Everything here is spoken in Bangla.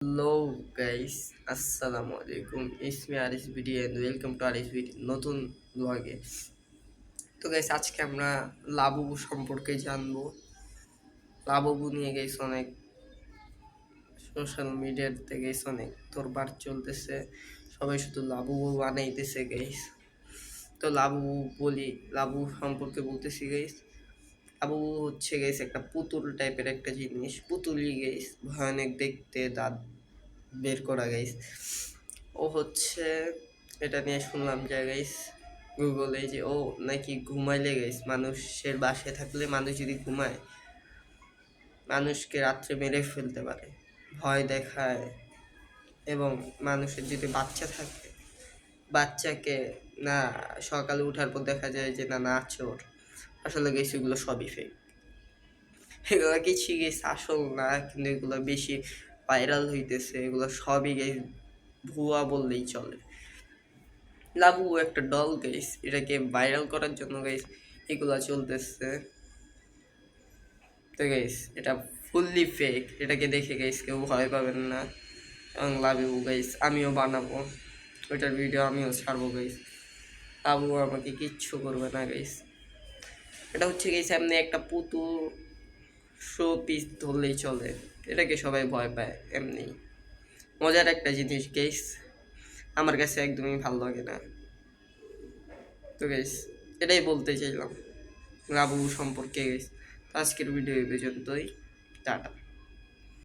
হ্যালো গাইস, আসসালামু আলাইকুম। It's me Aris VD and welcome to Aris VD নতুন ব্লগে। তো গাইস, আজকে আমরা লাবুবু সম্পর্কে জানবো। লাবুবু নিয়ে গাইস অনেক সোশ্যাল মিডিয়াতে গাইস অনেক তোরবার চলতেছে, সবাই শুধু লাবুবু বানাইতেছে গাইস। তো লাবুবু বলি, লাবু সম্পর্কে বলতেছি গাইস। লাবুবু হচ্ছে গাইস একটা পুতুল টাইপের একটা জিনিস, পুতুলই গাইস, ভয়ানক দেখতে, দাঁত বের করা গাইস। ও হচ্ছে, এটা নিয়ে শুনলাম যে গাইস গুগলে, যে ও নাকি ঘুমাইলে গাইস, মানুষের বাসায় থাকলে মানুষ যদি ঘুমায় মানুষকে রাত্রে মেরে ফেলতে পারে, ভয় দেখায়। এবং মানুষের যদি বাচ্চা থাকে, বাচ্চাকে না সকালে উঠার পর দেখা যায় যে না নাচোর, আসলে গেছে এগুলো সবই ফেক। এগুলো কিছুই গেছে আসল না, কিন্তু এগুলো বেশি ভাইরাল হইতেছে, এগুলো সবই গেছে ভুয়া বললেই চলে। লাবু একটা ডল গাইস, এটাকে ভাইরাল করার জন্য গাইস এগুলা চলতেছে। তো গাইস এটা ফুললি ফেক, এটাকে দেখে গাইস কেউ ভয় পাবেন না। এবং লাবু গাইস আমিও বানাবো, ওইটার ভিডিও আমিও ছাড়বো গাইস। লাবু আমাকে কিচ্ছু করবে না গাইস। এটা হচ্ছে গাইস এমনি একটা পুতুল, শো পিস ধরলেই চলে, এটাকে সবাই ভয় পায় এমনি। মজার একটা জিনিস গাইস, আমার কাছে একদমই ভালো লাগে না। তো গাইস এটাই বলতে চাইলাম লাবু সম্পর্কে গাইস। আজকের ভিডিও এই পর্যন্তই। টাটা।